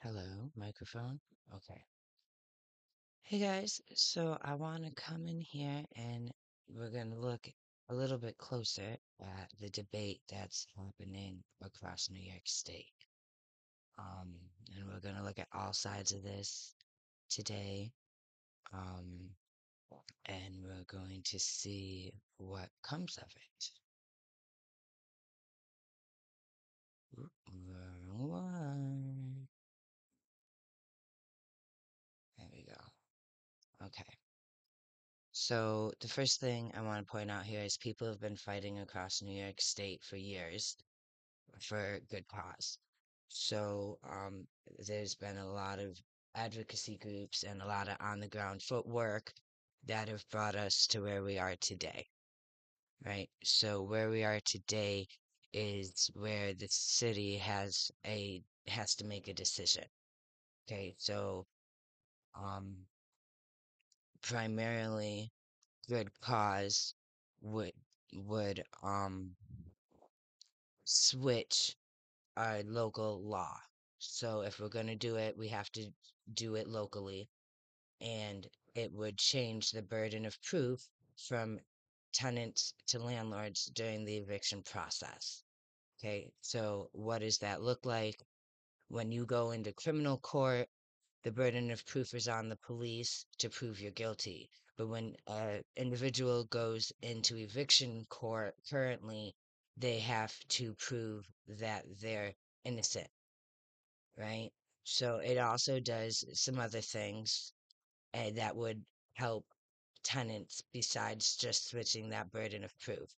Hello, microphone. Okay. Hey guys, so I want to come in here and we're going to look a little bit closer at the debate that's happening across New York State. Um, and we're going to look at all sides of this today. Um, and we're going to see what comes of it. Wrong one. There we go. Okay. So the first thing I want to point out here is people have been fighting across New York State for years for good cause. So there's been a lot of advocacy groups and a lot of on the ground footwork that have brought us to where we are today, right? So where we are today is where the city has to make a decision. Okay, so um primarily good cause would would switch our local law. So if we're going to do it, we have to do it locally, and it would change the burden of proof from tenants to landlords during the eviction process. Okay, so what does that look like? When you go into criminal court, the burden of proof is on the police to prove you're guilty. But when an individual goes into eviction court currently, they have to prove that they're innocent, right? So it also does some other things that would help tenants besides just switching that burden of proof.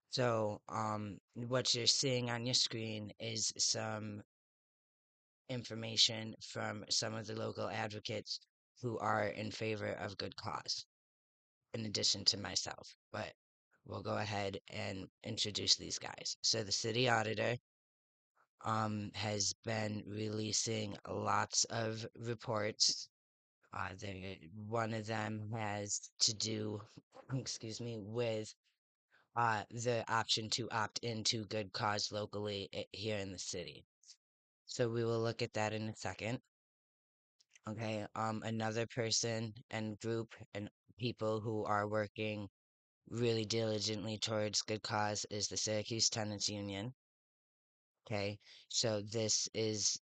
So, what you're seeing on your screen is some information from some of the local advocates who are in favor of good cause, in addition to myself. But we'll go ahead and introduce these guys. So the city auditor has been releasing lots of reports. One of them has to do, excuse me, with the option to opt into good cause locally here in the city. So we will look at that in a second. Okay, another person and group and people who are working really diligently towards good cause is the Syracuse Tenants Union. Okay, so this is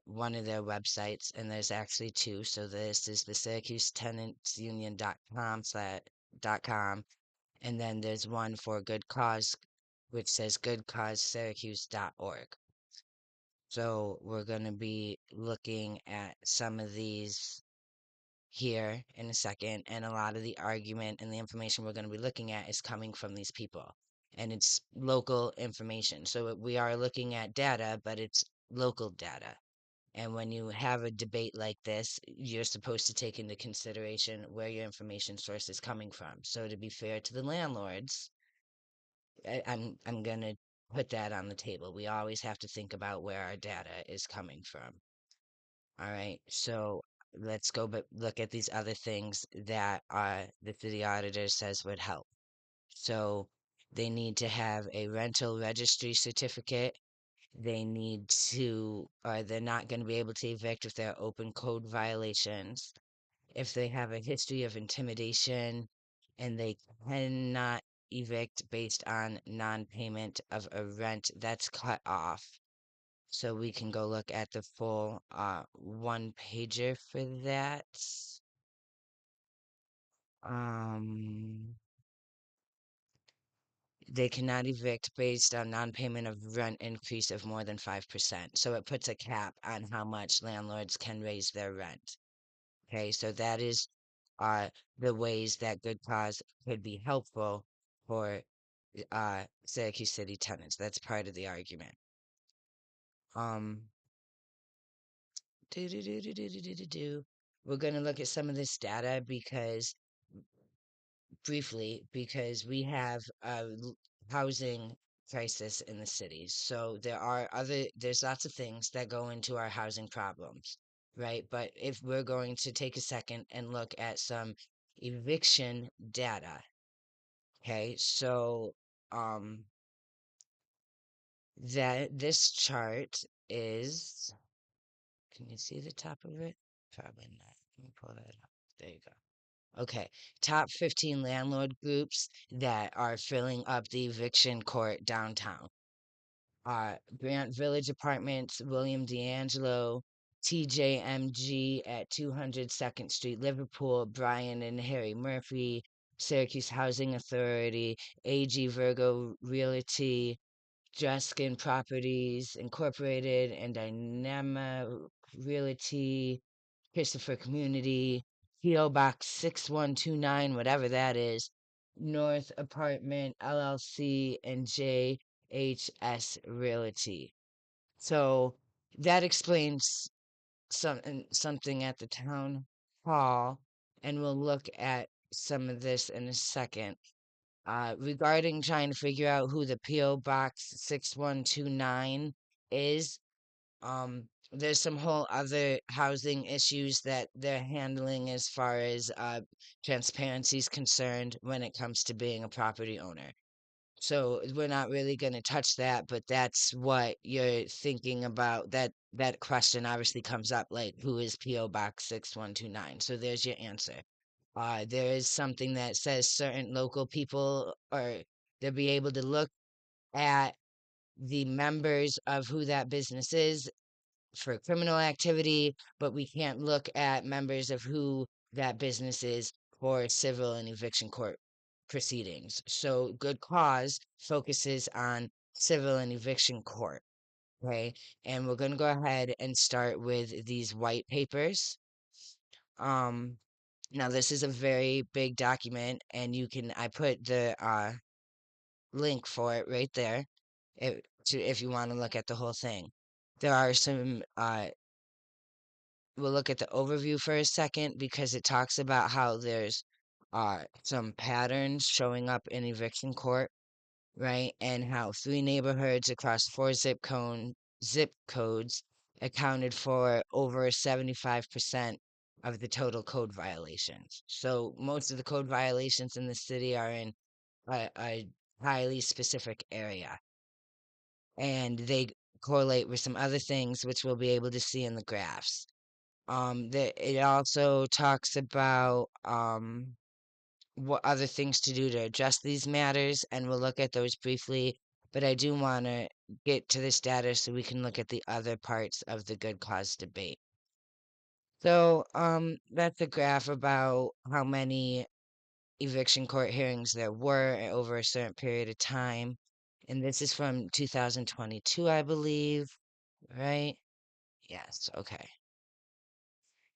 one of their websites, and there's actually two. So this is the Syracuse Tenants Union.com/.com, and then there's one for Good Cause, which says goodcausesyracuse.org. So we're going to be looking at some of these here in a second, and a lot of the argument and the information we're going to be looking at is coming from these people, and it's local information. So we are looking at data, but it's local data. And when you have a debate like this, you're supposed to take into consideration where your information source is coming from. So to be fair to the landlords, I'm gonna put that on the table. We always have to think about where our data is coming from. All right, so let's go but look at these other things that the city auditor says would help. So they need to have a rental registry certificate. They need to, or they're not going to be able to evict if there are open code violations. If they have a history of intimidation, and they cannot evict based on non-payment of a rent, that's cut off. So we can go look at the full one pager for that. Um, they cannot evict based on non-payment of rent increase of more than 5%. So it puts a cap on how much landlords can raise their rent. Okay, so that is uh the ways that good cause could be helpful for Syracuse City tenants. That's part of the argument. Um, do do do do do do do do do. We're going to look at some of this data because briefly because we have a housing crisis in the cities. So there's lots of things that go into our housing problems, right? But if we're going to take a second and look at some eviction data, okay? So um that this chart is Can you see the top of it? Probably not. Let me pull that up. There you go. Okay. Top 15 landlord groups that are filling up the eviction court downtown. Grant Village Apartments, William D'Angelo, TJMG at 200 Second Street, Liverpool, Brian and Harry Murphy, Syracuse Housing Authority, AG Virgo Realty, Dreskin Properties Incorporated, and Dynama Realty, Christopher Community, PO Box 6129, whatever that is, North Apartment LLC, and JHS Realty. So that explains something at the town hall, and we'll look at some of this in a second. Regarding trying to figure out who the PO Box 6129 is, there's some whole other housing issues that they're handling as far as transparency is concerned when it comes to being a property owner. So we're not really going to touch that, but that's what you're thinking about. That question obviously comes up, like who is PO Box 6129? So there's your answer. There is something that says certain local people or they'll be able to look at the members of who that business is for criminal activity, but we can't look at members of who that business is for civil and eviction court proceedings. So Good Cause focuses on civil and eviction court. Okay. And we're going to go ahead and start with these white papers. Um, Now this is a very big document, and I put the link for it right there if you want to look at the whole thing. There are some we'll look at the overview for a second because it talks about how there's some patterns showing up in eviction court, right? And how three neighborhoods across four zip codes accounted for over 75% of the total code violations. So most of the code violations in the city are in a highly specific area, and they correlate with some other things which we'll be able to see in the graphs. It also talks about what other things to do to address these matters, and we'll look at those briefly. But I do want to get to this data so we can look at the other parts of the good cause debate. So, that's a graph about how many eviction court hearings there were over a certain period of time. And this is from 2022, I believe, right? Yes, okay.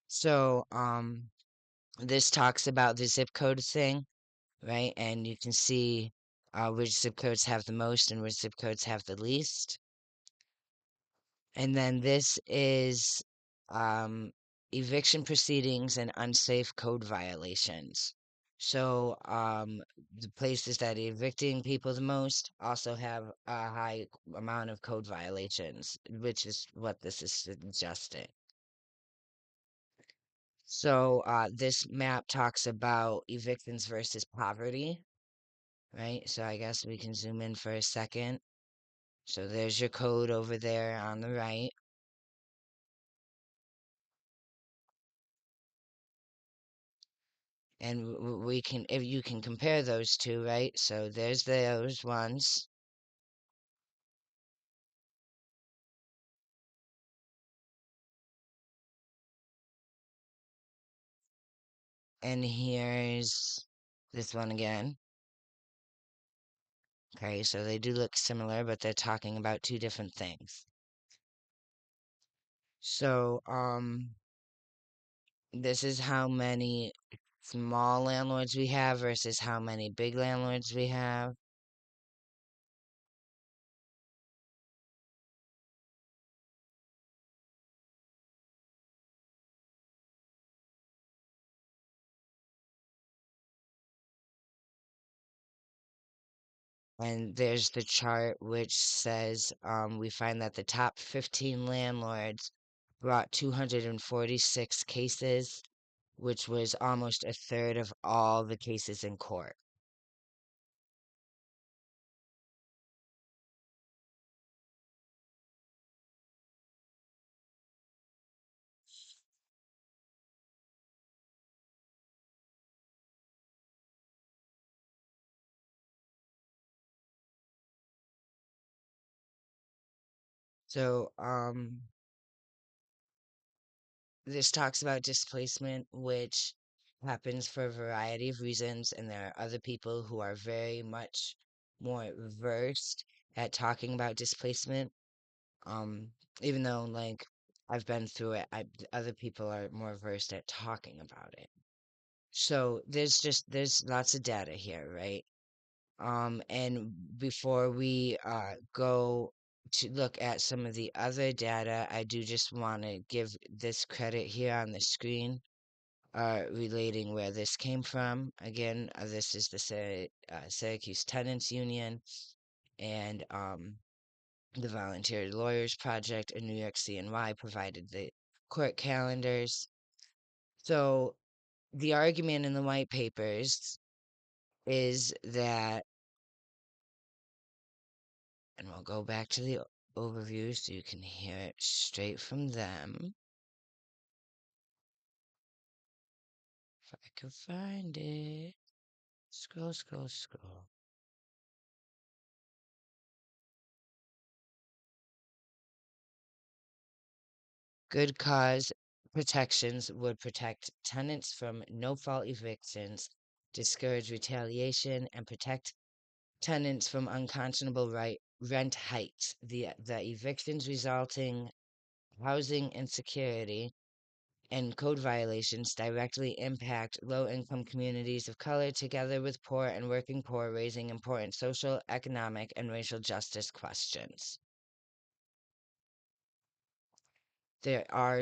So, this talks about the zip code thing, right? And you can see which zip codes have the most and which zip codes have the least. And then this is eviction proceedings and unsafe code violations. So the places that are evicting people the most also have a high amount of code violations, which is what this is suggesting. So this map talks about evictions versus poverty, right? So I guess we can zoom in for a second. So there's your code over there on the right. And we can, if you can compare those two, right? So there's those ones. And here's this one again. Okay, so they do look similar, but they're talking about two different things. So, this is how many small landlords we have versus how many big landlords we have. And there's the chart which says we find that the top 15 landlords brought 246 cases, which was almost a third of all the cases in court. So, this talks about displacement, which happens for a variety of reasons, and there are other people who are very much more versed at talking about displacement. Um, Even though like I've been through it, other people are more versed at talking about it. So there's lots of data here, right? And before we go to look at some of the other data, I do just want to give this credit here on the screen, relating where this came from. Again, this is the Syracuse Tenants Union and the Volunteer Lawyers Project in New York CNY provided the court calendars. So the argument in the white papers is that, and we'll go back to the overview so you can hear it straight from them. If I can find it. Scroll, scroll, scroll. Good cause protections would protect tenants from no-fault evictions, discourage retaliation, and protect tenants from unconscionable rent hikes. The evictions resulting housing insecurity and code violations directly impact low-income communities of color together with poor and working poor, raising important social, economic, and racial justice questions. There are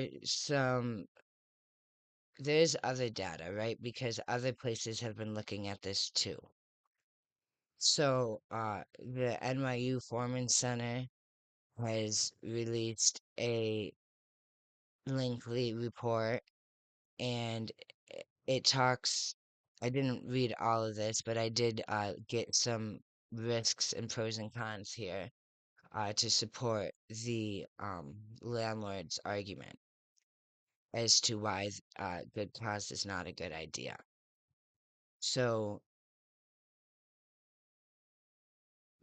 there's other data, right? Because other places have been looking at this too. So, the NYU Foreman Center has released a lengthy report, and it talks. I didn't read all of this, but I did get some risks and pros and cons here to support the landlord's argument as to why good cause is not a good idea. So,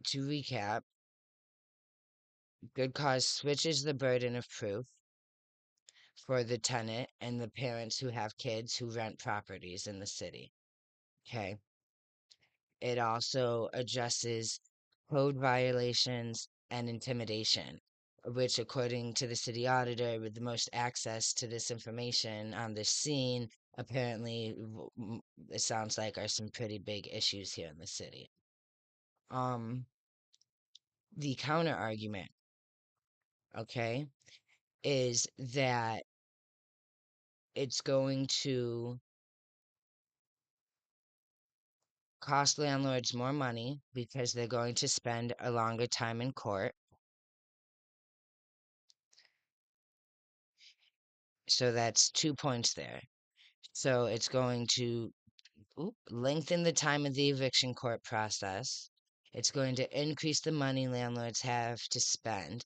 to recap, good cause switches the burden of proof for the tenant and the parents who have kids who rent properties in the city. Okay. It also addresses code violations and intimidation, which, according to the city auditor with the most access to this information on this scene, apparently it sounds like are some pretty big issues here in the city. The counter argument, okay, is that it's going to cost landlords more money because they're going to spend a longer time in court. So that's 2 points there. So it's going to lengthen the time of the eviction court process. It's going to increase the money landlords have to spend.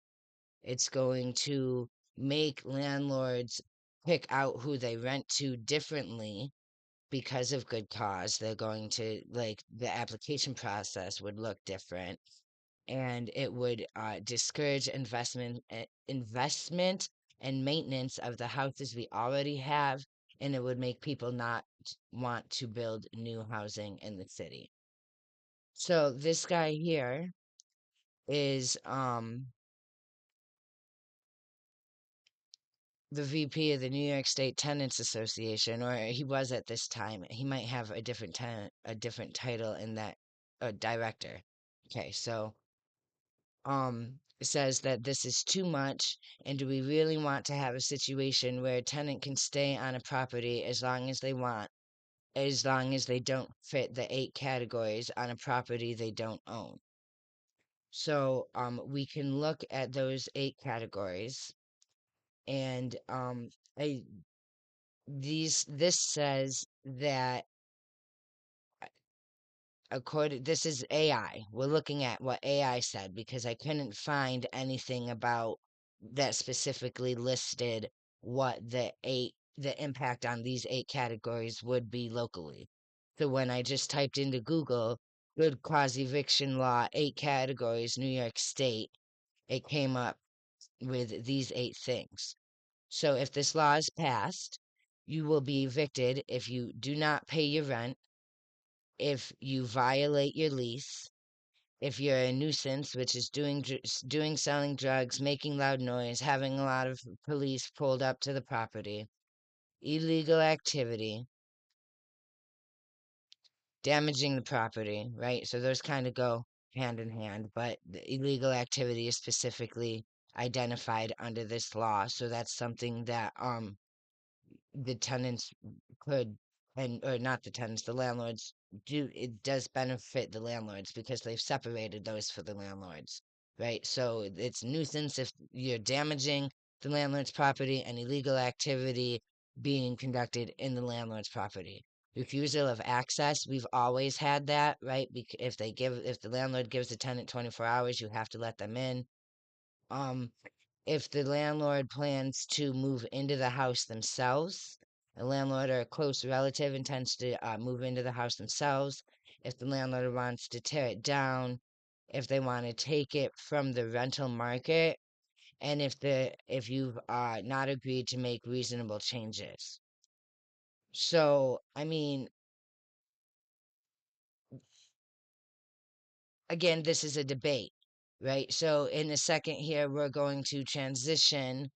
It's going to make landlords pick out who they rent to differently because of good cause. They're going to, like, the application process would look different, and it would discourage investment and maintenance of the houses we already have, and it would make people not want to build new housing in the city. So this guy here is the VP of the New York State Tenants Association, or he was at this time. He might have a different title in that, director. Okay, so says that this is too much, and do we really want to have a situation where a tenant can stay on a property as long as they want, as long as they don't fit the 8 categories on a property they don't own? So we can look at those 8 categories, and I this says that, according, this is AI. We're looking at what AI said because I couldn't find anything about that specifically listed what the impact on these 8 categories would be locally. So when I just typed into Google good cause eviction law 8 categories New York State, it came up with these 8 things. So if this law is passed, you will be evicted if you do not pay your rent, if you violate your lease, if you're a nuisance, which is selling drugs, making loud noise, having a lot of police pulled up to the property, illegal activity, damaging the property, right? So those kind of go hand in hand, but the illegal activity is specifically identified under this law. So that's something that the tenants could, and or not the tenants, the landlords do. It does benefit the landlords because they've separated those for the landlords, right? So it's nuisance if you're damaging the landlord's property, and illegal activity being conducted in the landlord's property. Refusal of access, we've always had that, right? If the landlord gives the tenant 24 hours, you have to let them in. um if the landlord plans to move into the house themselves, a landlord or a close relative intends to move into the house themselves, if the landlord wants to tear it down, if they want to take it from the rental market, and if you've not agreed to make reasonable changes. So, I mean, again, this is a debate, right? So, in a second here, we're going to transition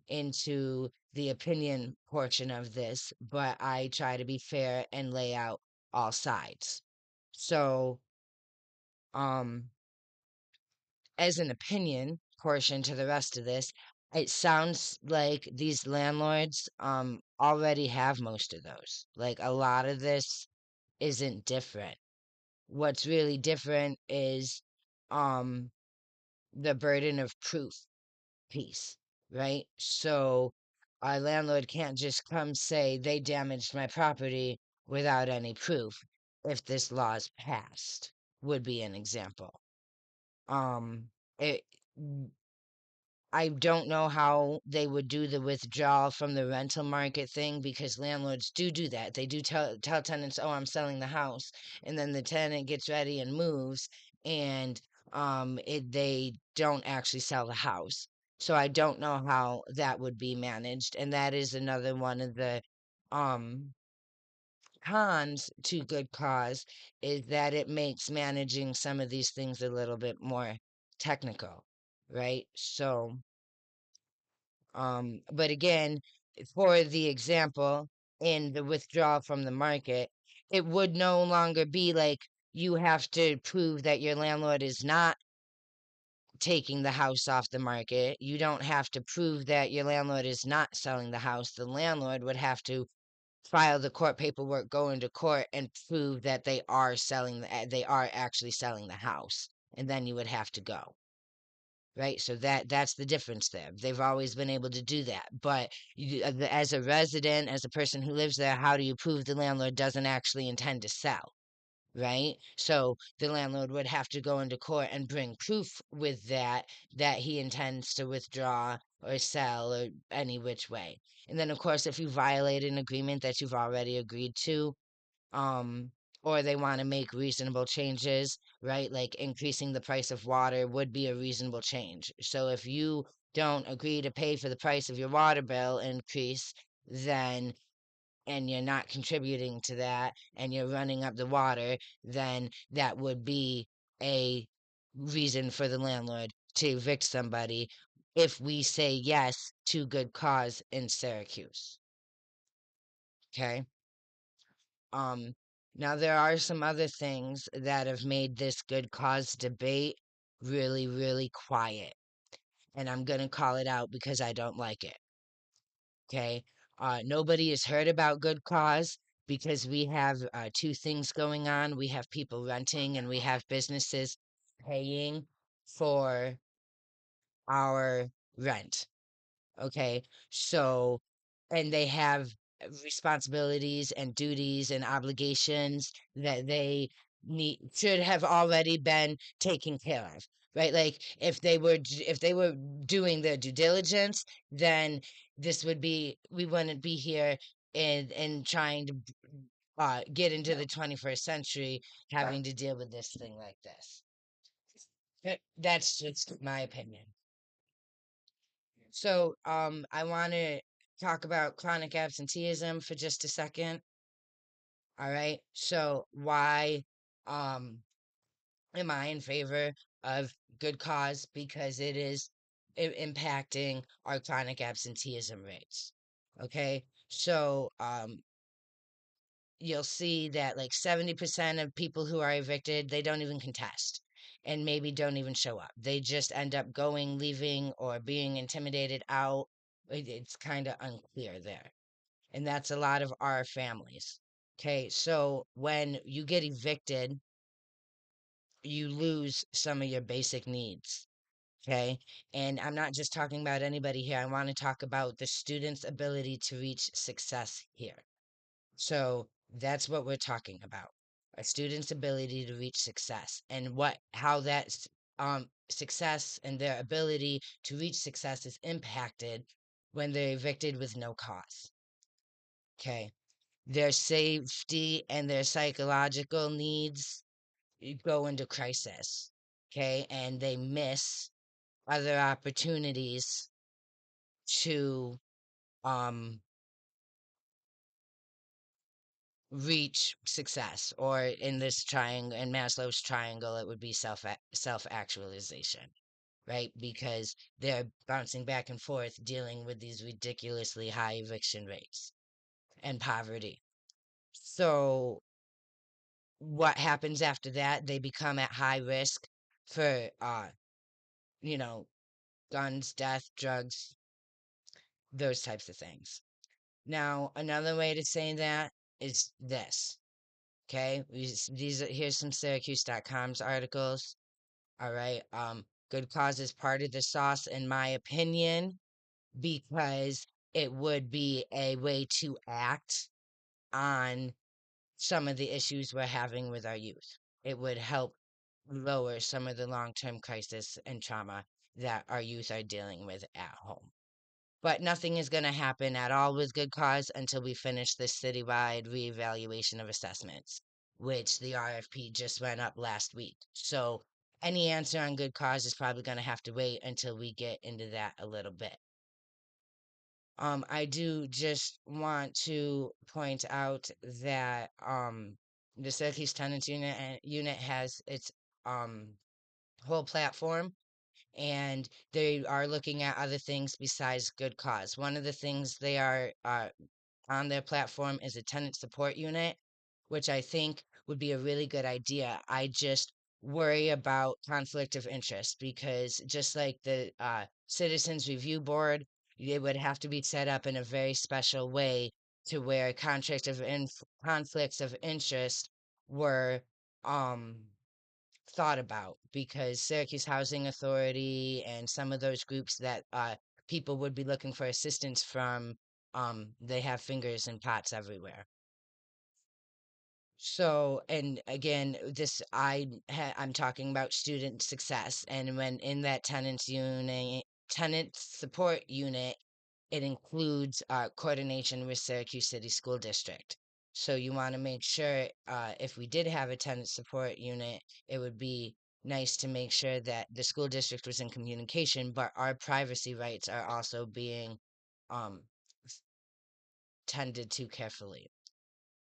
into the opinion portion of this, but I try to be fair and lay out all sides. So, um, as an opinion portion to the rest of this, it sounds like these landlords already have most of those. Like a lot of this isn't different. What's really different is um the burden of proof piece, right? So our landlord can't just come say they damaged my property without any proof. If this law is passed, would be an example. Um, it, I don't know how they would do the withdrawal from the rental market thing because landlords do that. They do tell tenants, "Oh, I'm selling the house," and then the tenant gets ready and moves, and they don't actually sell the house. So I don't know how that would be managed, and that is another one of the um cons to good cause, is that it makes managing some of these things a little bit more technical, right? So but again, for the example, in the withdrawal from the market, it would no longer be like you have to prove that your landlord is not taking the house off the market. You don't have to prove that your landlord is not selling the house. The landlord would have to file the court paperwork, go into court, and prove that they are actually selling the house, and then you would have to go. Right, so that's the difference there. They've always been able to do that, but as a resident, as a person who lives there, how do you prove the landlord doesn't actually intend to sell? Right, so the landlord would have to go into court and bring proof with that he intends to withdraw or sell or any which way. And then, of course, if you violate an agreement that you've already agreed to, um or they want to make reasonable changes, right? Like increasing the price of water would be a reasonable change. So if you don't agree to pay for the price of your water bill increase, then and you're not contributing to that and you're running up the water, then that would be a reason for the landlord to evict somebody if we say yes to good cause in Syracuse. Okay. Um, Now there are some other things that have made this good cause debate really, really quiet, and I'm gonna call it out because I don't like it. Okay, nobody has heard about good cause because we have two things going on. We have people renting, and we have businesses paying for our rent. Okay, so and they have responsibilities and duties and obligations that they should have already been taken care of, right? Like if they were doing their due diligence, then we wouldn't be here and trying to get into the 21st century having to deal with this thing like this. That's just my opinion. So, I want to talk about chronic absenteeism for just a second. All right. So, why um am I in favor of good cause? Because it is impacting our chronic absenteeism rates. Okay. So, you'll see that like 70% of people who are evicted, they don't even contest and maybe don't even show up. They just end up going, leaving, or being intimidated out. It's kind of unclear there. And that's a lot of our families. Okay, so when you get evicted, you lose some of your basic needs. Okay, and I'm not just talking about anybody here. I want to talk about the student's ability to reach success here. So that's what we're talking about. A student's ability to reach success and how that success and their ability to reach success is impacted when they're evicted with no cause. Okay. Their safety and their psychological needs go into crisis. Okay. And they miss other opportunities to um reach success, or in this triangle, in Maslow's triangle, it would be self actualization, right? Because they're bouncing back and forth dealing with these ridiculously high eviction rates and poverty. So what happens after that? They become at high risk for you know guns, death, drugs, those types of things. Now another way to say that is this. Okay, here's some Syracuse.com's articles. All right, good cause is part of the sauce, in my opinion, because it would be a way to act on some of the issues we're having with our youth. It would help lower some of the long-term crisis and trauma that our youth are dealing with at home. But nothing is going to happen at all with good cause until we finish this citywide reevaluation of assessments, which the RFP just went up last week. So any answer on good cause is probably going to have to wait until we get into that a little bit. I do just want to point out that the Syracuse Tenants unit has its um whole platform, and they are looking at other things besides good cause. One of the things they are on their platform is a tenant support unit, which I think would be a really good idea. I just worry about conflict of interest because just like the Citizens Review Board, it would have to be set up in a very special way to where conflicts of interest were um thought about, because Syracuse Housing Authority and some of those groups that people would be looking for assistance from, they have fingers in pots everywhere. So, and again, I'm talking about student success, and when in that tenant support unit, it includes coordination with Syracuse City School District. So you want to make sure, if we did have a tenant support unit, it would be nice to make sure that the school district was in communication, but our privacy rights are also being um, tended to carefully.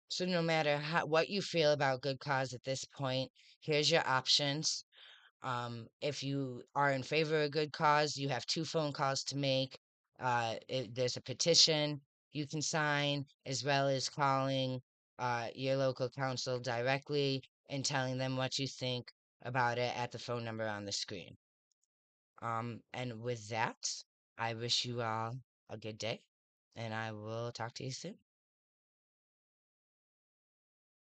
So no matter what you feel about good cause at this point, here's your options. If you are in favor of good cause, you have two phone calls to make. There's a petition you can sign, as well as calling your local council directly and telling them what you think about it at the phone number on the screen. And with that, I wish you all a good day, and I will talk to you soon.